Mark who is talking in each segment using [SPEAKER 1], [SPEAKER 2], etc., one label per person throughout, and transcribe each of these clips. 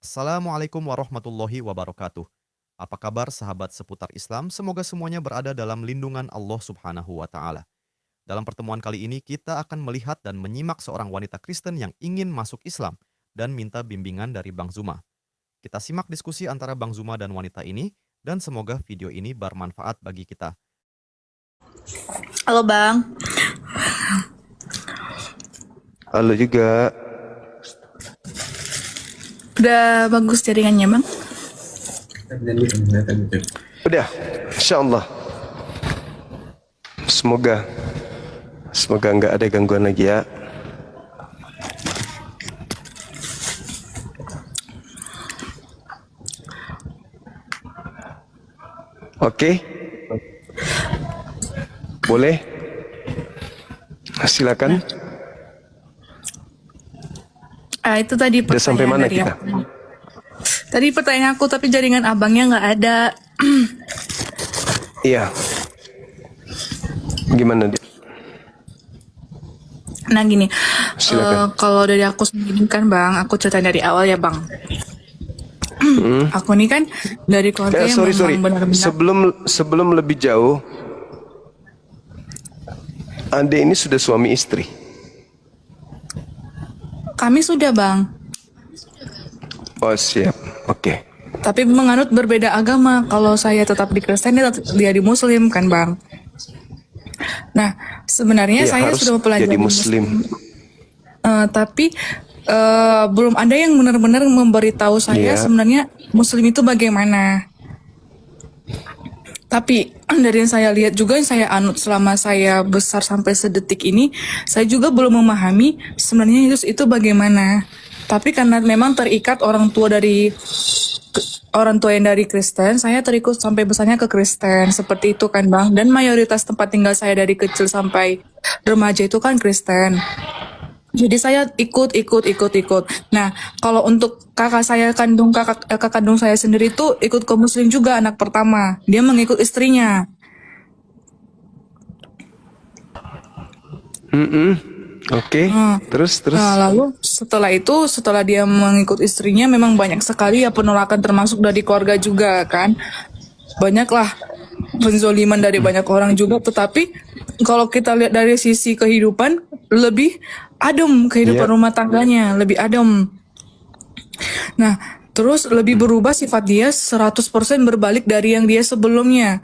[SPEAKER 1] Assalamualaikum warahmatullahi wabarakatuh. Apa kabar sahabat seputar Islam? Semoga semuanya berada dalam lindungan Allah Subhanahu wa taala. Dalam pertemuan kali ini kita akan melihat dan menyimak seorang wanita Kristen yang ingin masuk Islam dan minta bimbingan dari Bang Zuma. Kita simak diskusi antara Bang Zuma dan wanita ini dan semoga video ini bermanfaat bagi kita.
[SPEAKER 2] Halo Bang.
[SPEAKER 3] Halo juga.
[SPEAKER 2] Udah bagus jaringannya Bang?
[SPEAKER 3] Udah, insya Allah. Semoga nggak ada gangguan lagi ya. Oke, boleh. Silakan.
[SPEAKER 2] Itu tadi
[SPEAKER 3] Udah sampai
[SPEAKER 2] pertanyaan
[SPEAKER 3] mana
[SPEAKER 2] dari
[SPEAKER 3] kita?
[SPEAKER 2] aku. Tadi pertanyaan aku tapi jaringan abangnya nggak ada.
[SPEAKER 3] Iya. Gimana dia?
[SPEAKER 2] Nah gini,
[SPEAKER 3] Silakan.
[SPEAKER 2] kalau dari aku sendiri kan Bang, aku cerita dari awal ya Bang. Aku nih kan dari keluarga yang
[SPEAKER 3] Sorry.
[SPEAKER 2] memang benar-benar.
[SPEAKER 3] Sebelum lebih jauh, Anda ini sudah suami istri.
[SPEAKER 2] Kami sudah Bang,
[SPEAKER 3] Oh siap, oke.
[SPEAKER 2] tapi menganut berbeda agama. Kalau saya tetap di Kristen, dia di Muslim kan Bang. Nah sebenarnya
[SPEAKER 3] Iya,
[SPEAKER 2] saya
[SPEAKER 3] harus
[SPEAKER 2] sudah mempelajari
[SPEAKER 3] jadi Muslim.
[SPEAKER 2] Tapi belum ada yang benar-benar memberitahu saya
[SPEAKER 3] Iya.
[SPEAKER 2] sebenarnya Muslim itu bagaimana. Tapi dari yang saya lihat juga, yang saya anut selama saya besar sampai sedetik ini, saya juga belum memahami sebenarnya Yesus itu bagaimana. Tapi karena memang terikat orang tua yang dari Kristen, saya terikut sampai besarnya ke Kristen, seperti itu kan Bang. Dan mayoritas tempat tinggal saya dari kecil sampai remaja itu kan Kristen. Jadi saya ikut. Nah, kalau untuk kakak kandung saya sendiri itu ikut ke Muslim juga, anak pertama. Dia mengikut istrinya.
[SPEAKER 3] Oke. Terus.
[SPEAKER 2] Nah, lalu setelah dia mengikut istrinya, memang banyak sekali ya penolakan termasuk dari keluarga juga kan. Banyaklah penzoliman dari banyak orang juga, tetapi kalau kita lihat dari sisi kehidupan, lebih adem kehidupan
[SPEAKER 3] Iya.
[SPEAKER 2] rumah tangganya, lebih adem. Nah, terus lebih berubah sifat dia 100% berbalik dari yang dia sebelumnya.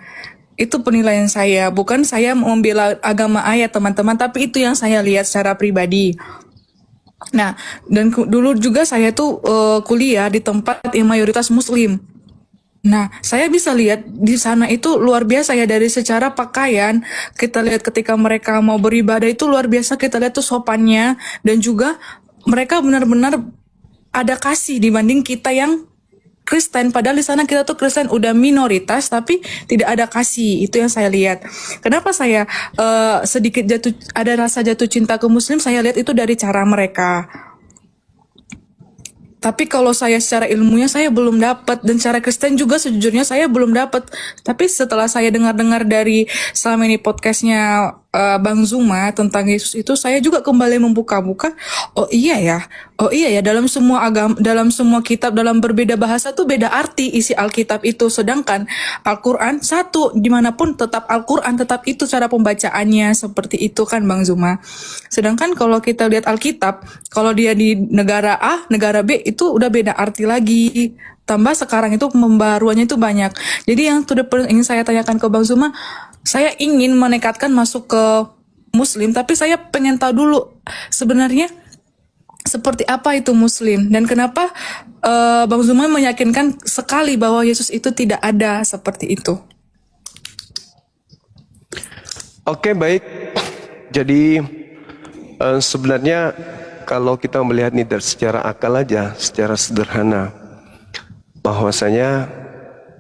[SPEAKER 2] Itu penilaian saya, bukan saya membela agama ayat teman-teman, tapi itu yang saya lihat secara pribadi. Nah, dan dulu juga saya tuh kuliah di tempat yang mayoritas Muslim. Nah, saya bisa lihat di sana itu luar biasa ya, dari secara pakaian. Kita lihat ketika mereka mau beribadah itu luar biasa, kita lihat tuh sopannya, dan juga mereka benar-benar ada kasih dibanding kita yang Kristen. Padahal di sana kita tuh Kristen udah minoritas tapi tidak ada kasih. Itu yang saya lihat. Kenapa saya sedikit ada rasa jatuh cinta ke Muslim, saya lihat itu dari cara mereka. Tapi kalau saya secara ilmunya saya belum dapat, dan secara Kristen juga sejujurnya saya belum dapat. Tapi setelah saya dengar-dengar dari selama ini podcastnya Bang Zuma tentang Yesus itu, saya juga kembali membuka-buka. Oh iya ya, dalam semua agama, dalam semua kitab, dalam berbeda bahasa tuh beda arti isi Alkitab itu. Sedangkan Al-Quran satu, dimanapun tetap Al-Quran, tetap itu cara pembacaannya, seperti itu kan Bang Zuma. Sedangkan kalau kita lihat Alkitab, kalau dia di negara A, negara B, itu udah beda arti lagi. Tambah sekarang itu pembaruannya itu banyak. Jadi yang ingin saya tanyakan ke Bang Zuma, saya ingin menekatkan masuk ke Muslim, tapi saya pengen tahu dulu sebenarnya seperti apa itu Muslim, dan kenapa Bang Zuma meyakinkan sekali bahwa Yesus itu tidak ada seperti itu.
[SPEAKER 3] Oke, baik. Jadi sebenarnya kalau kita melihat ini dari secara akal aja, secara sederhana, bahwasanya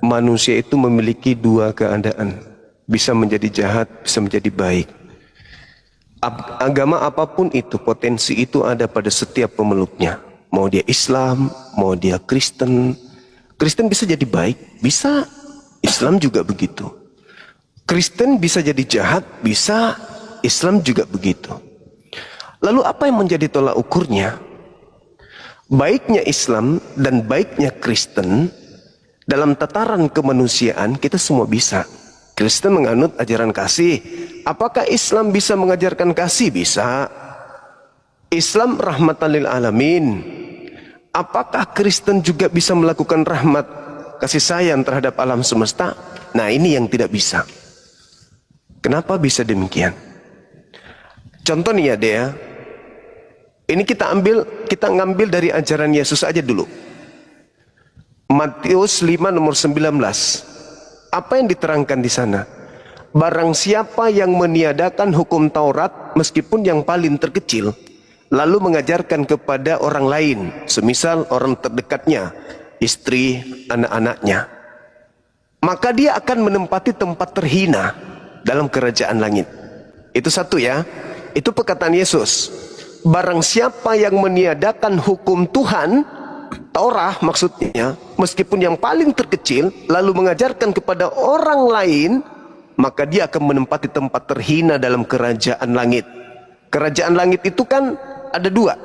[SPEAKER 3] manusia itu memiliki dua keadaan. Bisa menjadi jahat, bisa menjadi baik. Agama apapun itu, potensi itu ada pada setiap pemeluknya. Mau dia Islam, mau dia Kristen. Kristen bisa jadi baik, bisa. Islam juga begitu. Kristen bisa jadi jahat, bisa. Islam juga begitu. Lalu apa yang menjadi tolak ukurnya? baiknya Islam dan baiknya Kristen dalam tataran kemanusiaan kita semua bisa. Kristen menganut ajaran kasih. Apakah Islam bisa mengajarkan kasih? Bisa. Islam rahmatan lil alamin. Apakah Kristen juga bisa melakukan rahmat kasih sayang terhadap alam semesta? Nah, ini yang tidak bisa. Kenapa bisa demikian? Contoh nih ya Dea. Ini kita ngambil dari ajaran Yesus aja dulu. Matius 5 nomor 19. Apa yang diterangkan di sana? Barang siapa yang meniadakan hukum Taurat meskipun yang paling terkecil, lalu mengajarkan kepada orang lain, semisal orang terdekatnya, istri, anak-anaknya, maka dia akan menempati tempat terhina dalam kerajaan langit. Itu satu ya. Itu perkataan Yesus. Barang siapa yang meniadakan hukum Tuhan, Taurat maksudnya, meskipun yang paling terkecil, lalu mengajarkan kepada orang lain, maka dia akan menempati tempat terhina dalam kerajaan langit. Kerajaan langit itu kan ada dua,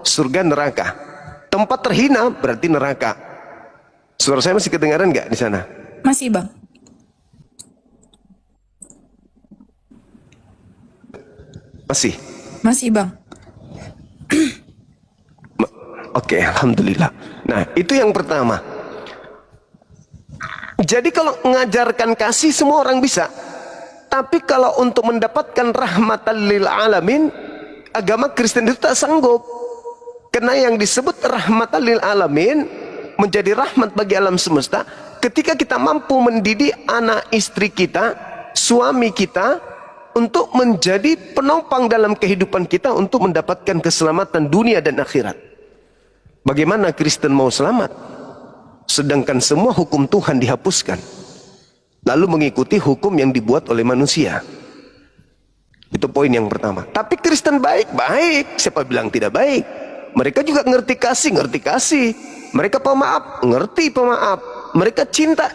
[SPEAKER 3] surga neraka. Tempat terhina berarti neraka. Suara saya masih kedengaran nggak di sana?
[SPEAKER 2] Masih Bang.
[SPEAKER 3] Masih.
[SPEAKER 2] Masih Bang.
[SPEAKER 3] Oke, alhamdulillah. Nah, itu yang pertama. Jadi kalau mengajarkan kasih semua orang bisa. Tapi kalau untuk mendapatkan rahmatan lil alamin, agama Kristen itu tak sanggup. Karena yang disebut rahmatan lil alamin, menjadi rahmat bagi alam semesta, ketika kita mampu mendidik anak istri kita, suami kita, untuk menjadi penopang dalam kehidupan kita untuk mendapatkan keselamatan dunia dan akhirat. Bagaimana Kristen mau selamat? Sedangkan semua hukum Tuhan dihapuskan, lalu mengikuti hukum yang dibuat oleh manusia. Itu poin yang pertama. Tapi Kristen baik-baik. Siapa bilang tidak baik? Mereka juga ngerti kasih. Mereka pemaaf, ngerti pemaaf. Mereka cinta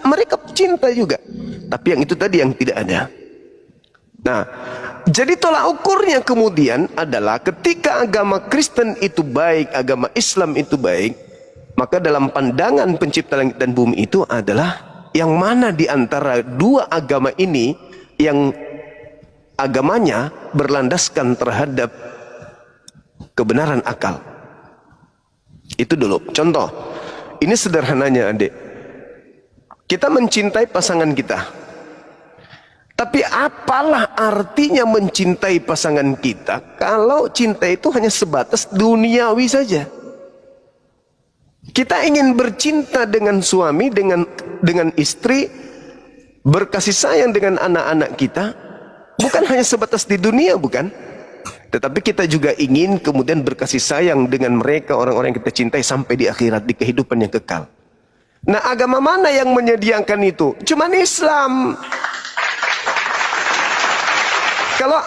[SPEAKER 3] juga. Tapi yang itu tadi yang tidak ada. Nah, jadi tolak ukurnya kemudian adalah ketika agama Kristen itu baik, agama Islam itu baik, maka dalam pandangan pencipta langit dan bumi itu adalah yang mana di antara dua agama ini yang agamanya berlandaskan terhadap kebenaran akal. Itu dulu. Contoh, ini sederhananya adik. Kita mencintai pasangan kita. Tapi apalah artinya mencintai pasangan kita kalau cinta itu hanya sebatas duniawi saja. Kita ingin bercinta dengan suami, dengan istri, berkasih sayang dengan anak-anak kita, bukan hanya sebatas di dunia, bukan? Tetapi kita juga ingin kemudian berkasih sayang dengan mereka, orang-orang yang kita cintai sampai di akhirat, di kehidupan yang kekal. Nah, agama mana yang menyediakan itu? Cuman Islam. Kalau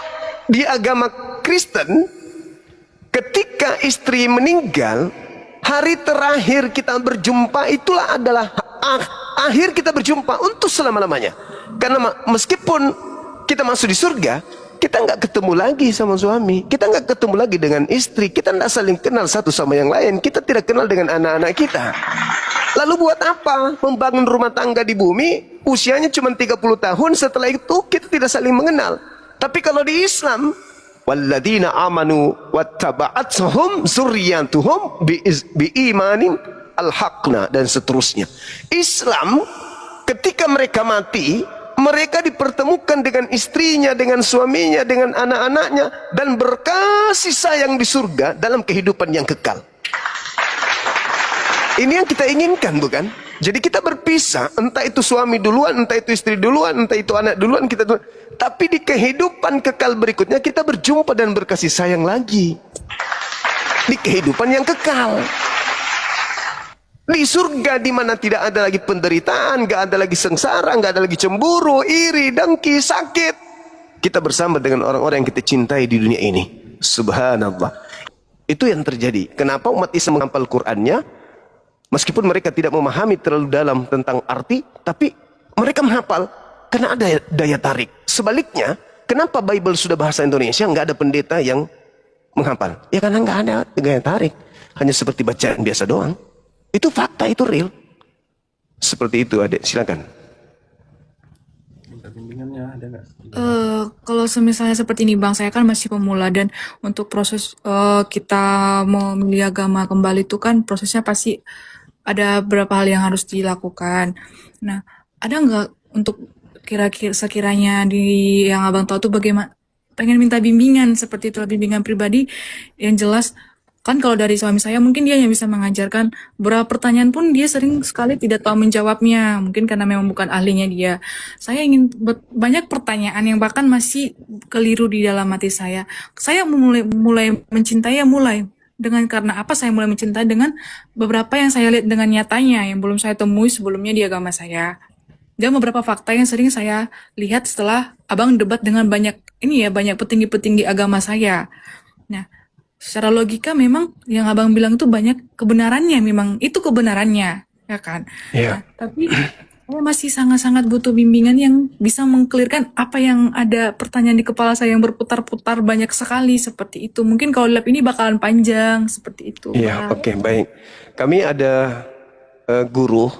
[SPEAKER 3] di agama Kristen, ketika istri meninggal, hari terakhir kita berjumpa itulah adalah akhir kita berjumpa untuk selama-lamanya. Karena meskipun kita masuk di surga, kita nggak ketemu lagi sama suami, kita nggak ketemu lagi dengan istri, kita nggak saling kenal satu sama yang lain, kita tidak kenal dengan anak-anak kita. Lalu buat apa membangun rumah tangga di bumi? Usianya cuma 30 tahun, setelah itu kita tidak saling mengenal. Tapi kalau di Islam, walladzina amanu wattaba'athum dzurriyyatuhum biimanin alhaqna, dan seterusnya. Islam ketika mereka mati, mereka dipertemukan dengan istrinya, dengan suaminya, dengan anak-anaknya, dan berkasih sayang di surga dalam kehidupan yang kekal. Ini yang kita inginkan, bukan? Jadi kita berpisah, entah itu suami duluan, entah itu istri duluan, entah itu anak duluan, kita duluan. Tapi di kehidupan kekal berikutnya kita berjumpa dan berkasih sayang lagi. Di kehidupan yang kekal. Di surga di mana tidak ada lagi penderitaan, gak ada lagi sengsara, gak ada lagi cemburu, iri, dengki, sakit. Kita bersama dengan orang-orang yang kita cintai di dunia ini. Subhanallah. Itu yang terjadi. Kenapa umat Islam menghafal Qur'annya? Meskipun mereka tidak memahami terlalu dalam tentang arti, tapi mereka menghafal karena ada daya tarik. Sebaliknya, kenapa Bible sudah bahasa Indonesia nggak ada pendeta yang menghafal? Ya karena nggak ada gaya tarik, hanya seperti bacaan biasa doang. Itu fakta, itu real. Seperti itu, Adek. Silakan.
[SPEAKER 2] Kalau semisalnya seperti ini Bang, saya kan masih pemula dan untuk proses kita memilih agama kembali itu kan prosesnya pasti ada beberapa hal yang harus dilakukan. Nah, ada nggak untuk kira-kira sekiranya di yang Abang tahu tuh bagaimana pengen minta bimbingan seperti itu, bimbingan pribadi yang jelas kan kalau dari suami saya mungkin dia yang bisa mengajarkan beberapa pertanyaan pun dia sering sekali tidak tahu menjawabnya mungkin karena memang bukan ahlinya dia. Saya ingin banyak pertanyaan yang bahkan masih keliru di dalam hati saya. Saya mulai mencintai ya mulai dengan karena apa saya mulai mencintai dengan beberapa yang saya lihat dengan nyatanya yang belum saya temui sebelumnya di agama saya. Dan beberapa fakta yang sering saya lihat setelah abang debat dengan banyak banyak petinggi-petinggi agama saya. Nah, secara logika memang yang abang bilang itu banyak kebenarannya, memang itu kebenarannya, ya kan?
[SPEAKER 3] Iya.
[SPEAKER 2] Nah, tapi saya masih sangat-sangat butuh bimbingan yang bisa mengklirkan apa yang ada pertanyaan di kepala saya yang berputar-putar banyak sekali seperti itu. Mungkin kalau lab ini bakalan panjang seperti itu.
[SPEAKER 3] Iya,
[SPEAKER 2] Pak.
[SPEAKER 3] oke, baik. Kami ada guru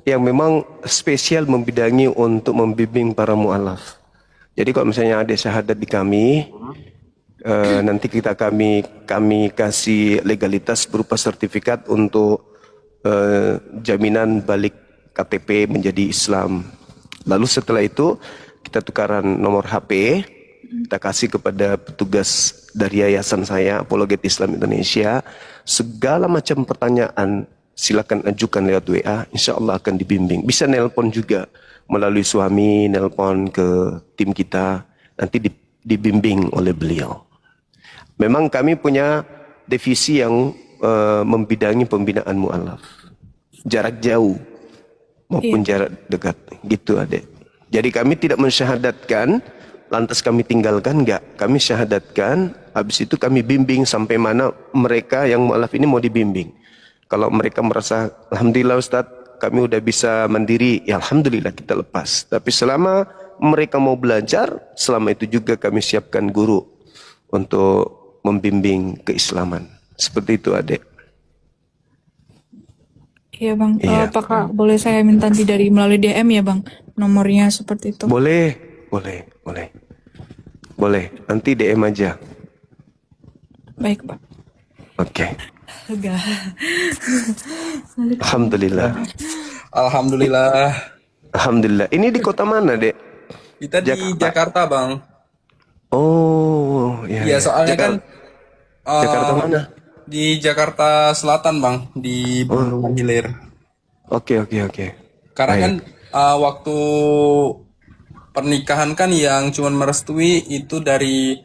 [SPEAKER 3] yang memang spesial membidangi untuk membimbing para mu'alaf. Jadi kalau misalnya ada syahadat di kami, nanti kami kasih legalitas berupa sertifikat untuk jaminan balik KTP menjadi Islam. Lalu setelah itu kita tukaran nomor HP, kita kasih kepada petugas dari yayasan saya Apologet Islam Indonesia. Segala macam pertanyaan silakan ajukan lewat WA, insya Allah akan dibimbing. Bisa nelpon juga melalui suami, nelpon ke tim kita, nanti dibimbing oleh beliau. Memang kami punya divisi yang membidangi pembinaan mu'alaf. Jarak jauh maupun jarak dekat. Gitu, Adek. Jadi kami tidak mensyahadatkan, lantas kami tinggalkan, enggak. Kami syahadatkan, habis itu kami bimbing sampai mana mereka yang mu'alaf ini mau dibimbing. Kalau mereka merasa, Alhamdulillah Ustadz, kami udah bisa mandiri, ya Alhamdulillah kita lepas. Tapi selama mereka mau belajar, selama itu juga kami siapkan guru untuk membimbing keislaman. Seperti itu, Adek.
[SPEAKER 2] Iya Bang,
[SPEAKER 3] Iya.
[SPEAKER 2] apakah boleh saya minta nanti dari melalui DM ya Bang, nomornya seperti itu?
[SPEAKER 3] Boleh. Nanti DM aja.
[SPEAKER 2] Baik Pak.
[SPEAKER 3] Oke.
[SPEAKER 2] Lega.
[SPEAKER 3] Alhamdulillah.
[SPEAKER 4] Alhamdulillah.
[SPEAKER 3] Ini di kota mana, Dek?
[SPEAKER 4] Kita di Jakarta, Bang.
[SPEAKER 3] Oh, iya.
[SPEAKER 4] Iya, soalnya kan
[SPEAKER 3] Jakarta mana?
[SPEAKER 4] di Jakarta Selatan, Bang, di Bendungan Hilir.
[SPEAKER 3] Oke.
[SPEAKER 4] Karena
[SPEAKER 3] Baik.
[SPEAKER 4] kan waktu pernikahan kan yang cuman merestui itu dari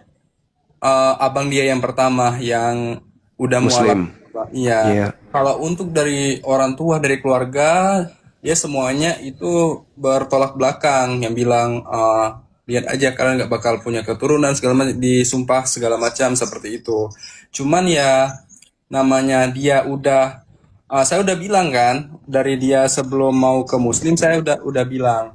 [SPEAKER 4] abang dia yang pertama yang udah
[SPEAKER 3] Muslim.
[SPEAKER 4] mualaf. Iya.
[SPEAKER 3] Iya.
[SPEAKER 4] Kalau untuk dari orang tua, dari keluarga, ya semuanya itu bertolak belakang yang bilang lihat aja kalian nggak bakal punya keturunan segala macam, disumpah segala macam seperti itu. Cuman ya namanya dia udah saya udah bilang kan dari dia sebelum mau ke Muslim saya udah bilang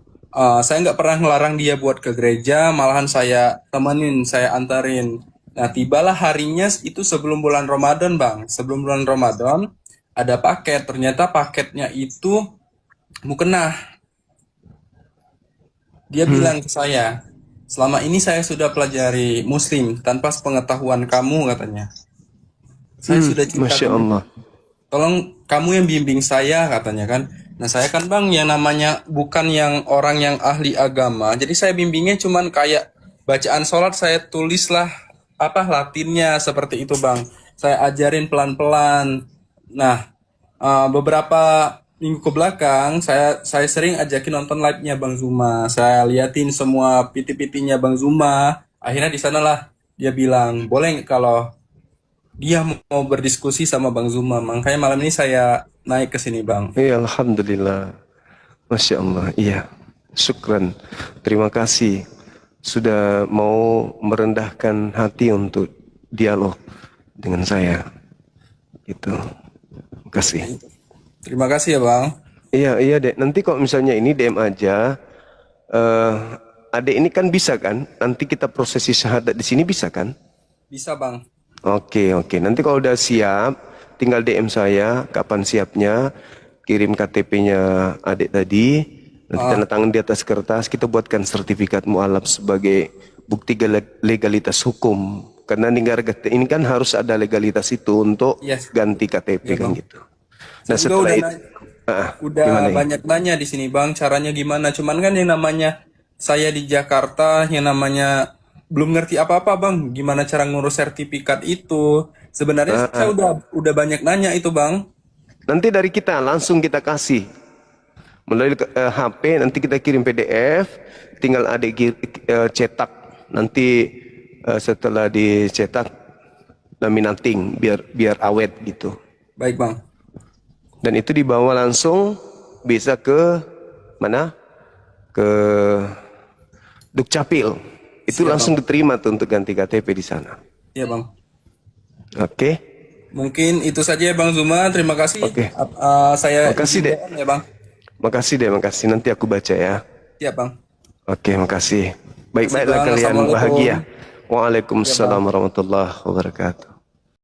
[SPEAKER 4] saya nggak pernah ngelarang dia buat ke gereja, malahan saya temenin, saya antarin. Nah, tibalah harinya itu sebelum bulan Ramadan, Bang. Sebelum bulan Ramadan ada paket. Ternyata paketnya itu mukena. Dia bilang ke saya, selama ini saya sudah pelajari Muslim tanpa pengetahuan kamu, katanya. Saya sudah cinta
[SPEAKER 3] Masya
[SPEAKER 4] kamu.
[SPEAKER 3] Allah.
[SPEAKER 4] Tolong kamu yang bimbing saya, katanya kan. Nah, saya kan Bang yang namanya bukan yang orang yang ahli agama. Jadi saya bimbingnya cuman kayak bacaan sholat saya tulislah Latinnya seperti itu, Bang. Saya ajarin pelan-pelan. Nah, beberapa minggu ke belakang saya sering ajakin nonton live-nya Bang Zuma. Saya liatin semua PT-PT-nya Bang Zuma. Akhirnya di sanalah dia bilang, "Boleh nggak kalau dia mau berdiskusi sama Bang Zuma?" Makanya malam ini saya naik ke sini, Bang.
[SPEAKER 3] Iya, Alhamdulillah. Masya Allah. Iya. Syukran. Terima kasih. Sudah mau merendahkan hati untuk dialog dengan saya. Itu. Terima kasih.
[SPEAKER 4] Terima kasih ya, Bang.
[SPEAKER 3] Iya, Dek. Nanti kalau misalnya ini DM aja. Adek ini kan bisa kan? Nanti kita prosesi syahadat di sini bisa kan?
[SPEAKER 4] Bisa, Bang.
[SPEAKER 3] Oke, oke. Nanti kalau udah siap, tinggal DM saya kapan siapnya, kirim KTP-nya adik tadi, nanti tanda tangan di atas kertas, kita buatkan sertifikat mualaf sebagai bukti legalitas hukum. Karena negara kita ini kan harus ada legalitas itu untuk
[SPEAKER 4] Yes.
[SPEAKER 3] ganti KTP
[SPEAKER 4] Iya,
[SPEAKER 3] kan
[SPEAKER 4] Bang.
[SPEAKER 3] gitu.
[SPEAKER 4] Saya
[SPEAKER 3] Nah
[SPEAKER 4] juga
[SPEAKER 3] setelah
[SPEAKER 4] udah
[SPEAKER 3] itu,
[SPEAKER 4] udah
[SPEAKER 3] gimana ini?
[SPEAKER 4] banyak nanya di sini Bang, caranya gimana? Cuman kan yang namanya saya di Jakarta, yang namanya belum ngerti apa-apa Bang. Gimana cara ngurus sertifikat itu? Sebenarnya saya udah banyak nanya itu Bang.
[SPEAKER 3] Nanti dari kita langsung kita kasih melalui HP, nanti kita kirim PDF, tinggal adik cetak. Nanti setelah dicetak laminating biar awet gitu.
[SPEAKER 4] Baik Bang.
[SPEAKER 3] Dan itu dibawa langsung bisa ke mana? Ke Dukcapil. Itu
[SPEAKER 4] Siap,
[SPEAKER 3] langsung diterima tuh untuk ganti KTP di sana.
[SPEAKER 4] Iya Bang.
[SPEAKER 3] Oke.
[SPEAKER 4] Mungkin itu saja ya Bang Zuma. Terima kasih.
[SPEAKER 3] Oke.
[SPEAKER 4] Saya
[SPEAKER 3] Makasih,
[SPEAKER 4] izin
[SPEAKER 3] Dek.
[SPEAKER 4] DM ya Bang.
[SPEAKER 3] Makasih deh, makasih. Nanti aku baca ya.
[SPEAKER 4] Siap Bang.
[SPEAKER 3] Oke, makasih.
[SPEAKER 4] Makasih,
[SPEAKER 3] Baik-baiklah
[SPEAKER 4] Bang.
[SPEAKER 3] kalian
[SPEAKER 4] Assalamualaikum.
[SPEAKER 3] bahagia.
[SPEAKER 4] Ya
[SPEAKER 3] Waalaikumsalam
[SPEAKER 4] Bang.
[SPEAKER 3] warahmatullahi wabarakatuh.